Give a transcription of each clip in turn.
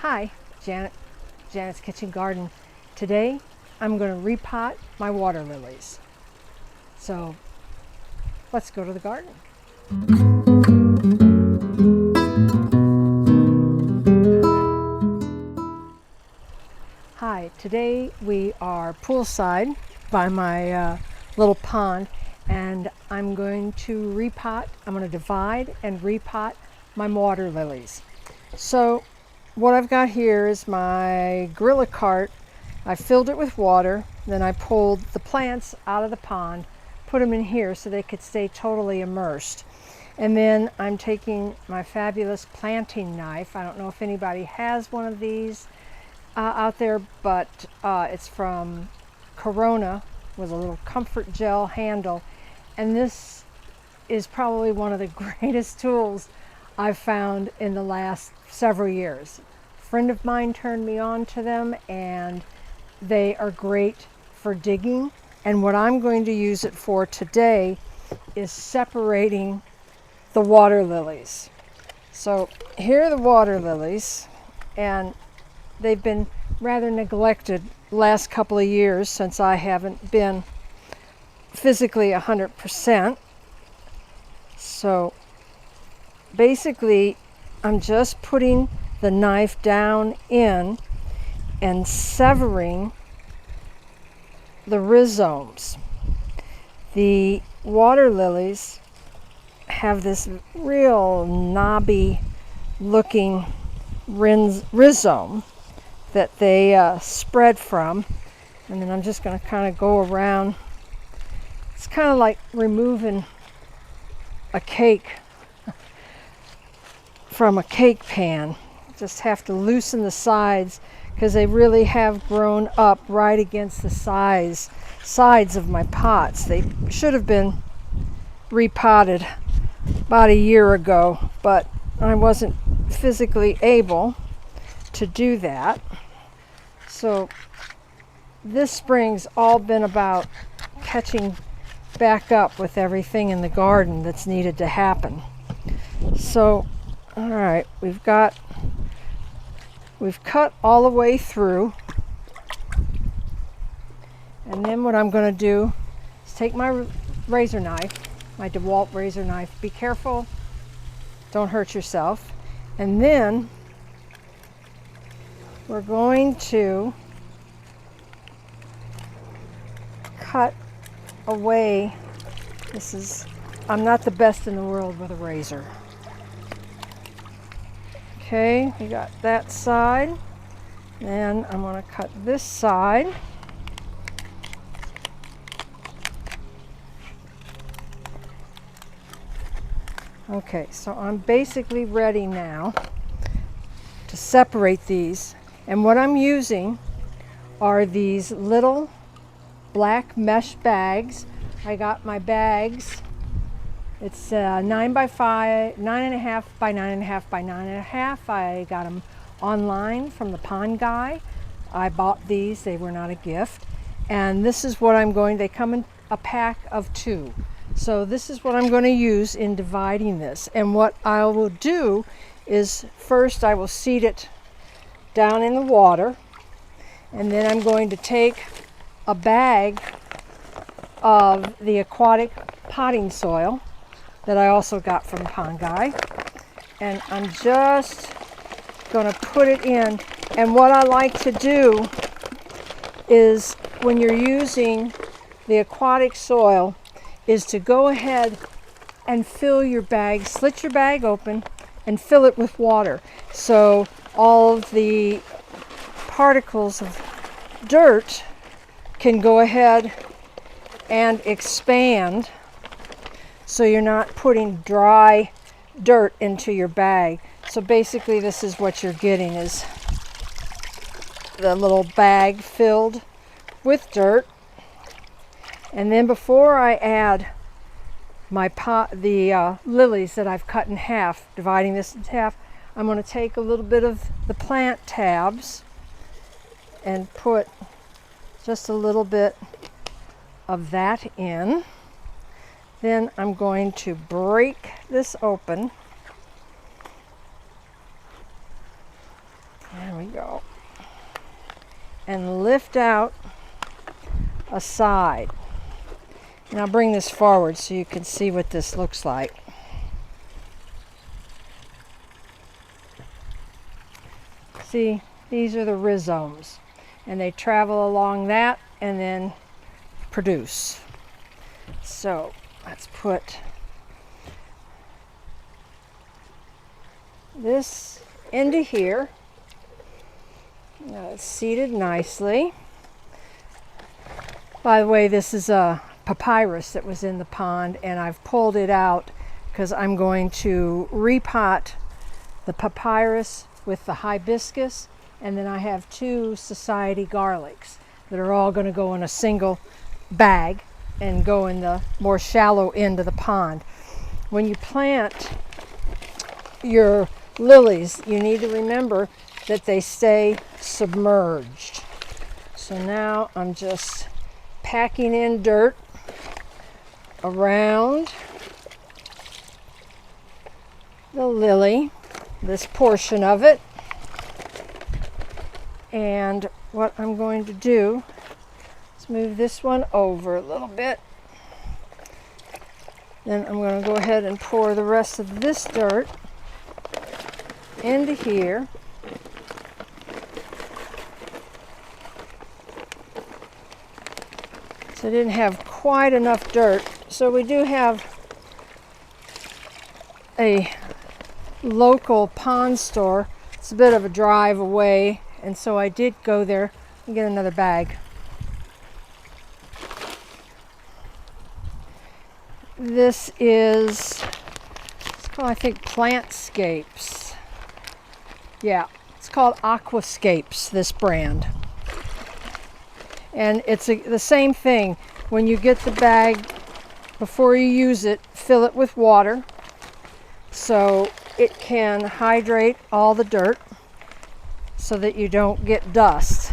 Hi, Janet's Kitchen Garden. Today I'm going to repot my water lilies. So let's go to the garden. Hi, today we are poolside by my little pond, and I'm going to divide and repot my water lilies. So what I've got here is my gorilla cart. I filled it with water, then I pulled the plants out of the pond, put them in here so they could stay totally immersed. And then I'm taking my fabulous planting knife. I don't know if anybody has one of these out there, but it's from Corona with a little comfort gel handle. And this is probably one of the greatest tools I've found in the last several years. A friend of mine turned me on to them, and they are great for digging. And what I'm going to use it for today is separating the water lilies. So here are the water lilies, and they've been rather neglected the last couple of years since I haven't been physically 100%. So basically, I'm just putting the knife down in and severing the rhizomes. The water lilies have this real knobby looking rhizome that they spread from, and then I'm just going to kind of go around. It's kind of like removing a cake from a cake pan. Just have to loosen the sides because they really have grown up right against the sides of my pots. They should have been repotted about a year ago, but I wasn't physically able to do that. So this spring's all been about catching back up with everything in the garden that's needed to happen. So all right, we've cut all the way through, and then what I'm going to do is take my razor knife, my DeWalt razor knife. Be careful, don't hurt yourself. And then we're going to cut away. I'm not the best in the world with a razor. Okay, we got that side. Then I'm going to cut this side. Okay, so I'm basically ready now to separate these. And what I'm using are these little black mesh bags. I got my bags. It's 9 by 5, 9.5 by 9.5 by 9.5. I got them online from the pond guy. I bought these, they were not a gift. And this is what they come in a pack of 2. So this is what I'm going to use in dividing this. And what I will do is first I will seed it down in the water. And then I'm going to take a bag of the aquatic potting soil that I also got from Pond Guy, and I'm just going to put it in. And what I like to do is, when you're using the aquatic soil, is to go ahead and fill your bag, slit your bag open and fill it with water, so all of the particles of dirt can go ahead and expand, so you're not putting dry dirt into your bag. So basically this is what you're getting, is the little bag filled with dirt. And then before I add the lilies that I've cut in half, dividing this in half, I'm going to take a little bit of the plant tabs and put just a little bit of that in. Then I'm going to break this open There we go. And lift out a side. And I'll bring this forward so you can see what this looks like. See, these are the rhizomes, and they travel along that and then produce. So let's put this into here. Now it's seated nicely. By the way, this is a papyrus that was in the pond, and I've pulled it out because I'm going to repot the papyrus with the hibiscus, and then I have 2 society garlics that are all going to go in a single bag and go in the more shallow end of the pond. When you plant your lilies, you need to remember that they stay submerged. So now I'm just packing in dirt around the lily, this portion of it. And what I'm going to do is move this one over a little bit. Then I'm going to go ahead and pour the rest of this dirt into here. So I didn't have quite enough dirt. So we do have a local pond store. It's a bit of a drive away, and so I did go there and get another bag. This is, it's called, I think, Plantscapes. Yeah, it's called Aquascapes, this brand. And it's the same thing. When you get the bag, before you use it, fill it with water so it can hydrate all the dirt so that you don't get dust.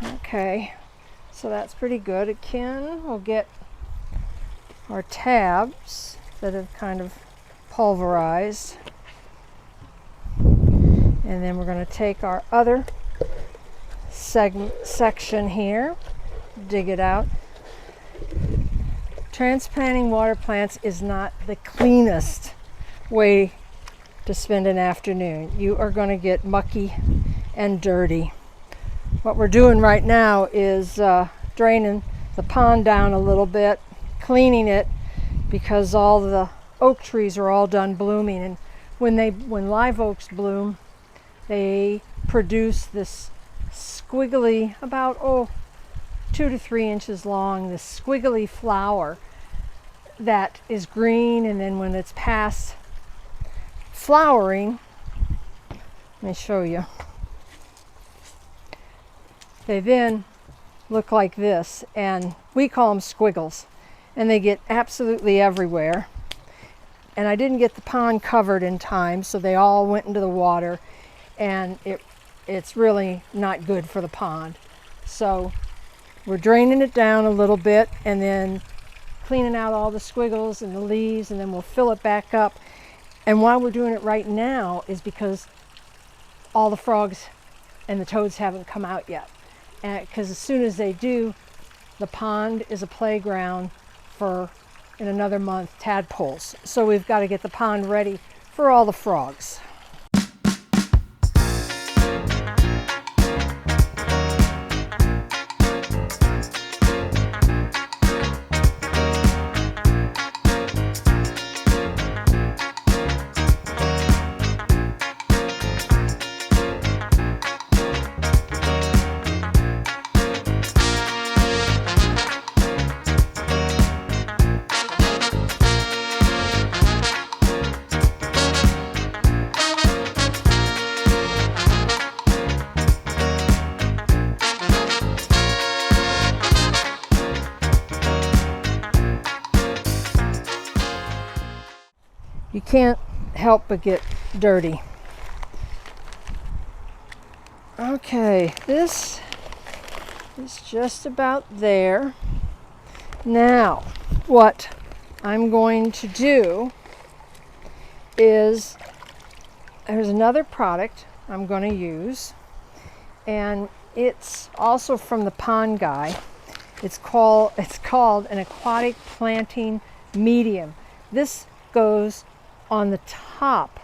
Okay, so that's pretty good. Again, we'll get our tabs that have kind of pulverized. And then we're going to take our other section here, dig it out. Transplanting water plants is not the cleanest way to spend an afternoon. You are going to get mucky and dirty. What we're doing right now is draining the pond down a little bit, cleaning it, because all the oak trees are all done blooming, and when live oaks bloom, they produce this squiggly, about 2 to 3 inches long, this squiggly flower that is green, and then when it's past flowering, let me show you, they then look like this, and we call them squiggles, and they get absolutely everywhere. And I didn't get the pond covered in time, so they all went into the water, and it's really not good for the pond. So we're draining it down a little bit and then cleaning out all the squiggles and the leaves, and then we'll fill it back up. And why we're doing it right now is because all the frogs and the toads haven't come out yet. Because as soon as they do, the pond is a playground for, in another month, tadpoles. So we've got to get the pond ready for all the frogs. You can't help but get dirty. Okay, this is just about there. Now, what I'm going to do is There's another product I'm going to use, and it's also from the pond guy. It's called an aquatic planting medium. This goes on the top,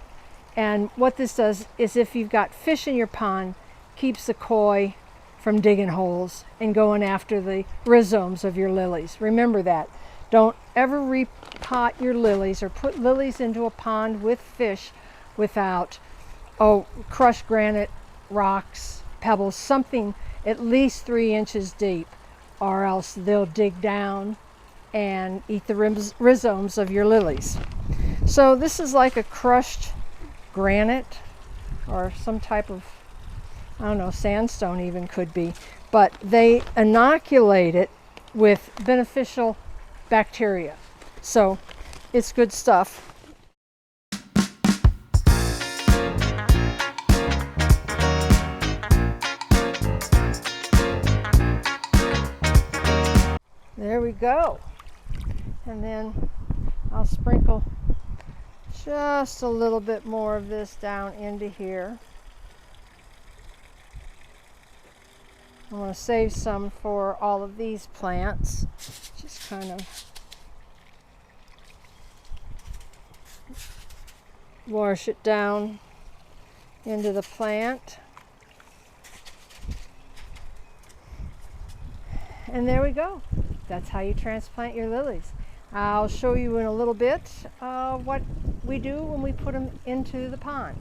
and what this does is, if you've got fish in your pond, keeps the koi from digging holes and going after the rhizomes of your lilies. Remember that. Don't ever repot your lilies or put lilies into a pond with fish without crushed granite, rocks, pebbles, something at least 3 inches deep, or else they'll dig down and eat the rhizomes of your lilies. So this is like a crushed granite or some type of, I don't know, sandstone even could be, but they inoculate it with beneficial bacteria. So it's good stuff. There we go. And then I'll sprinkle just a little bit more of this down into here. I'm going to save some for all of these plants. Just kind of wash it down into the plant. And there we go. That's how you transplant your lilies. I'll show you in a little bit what we do when we put them into the pond.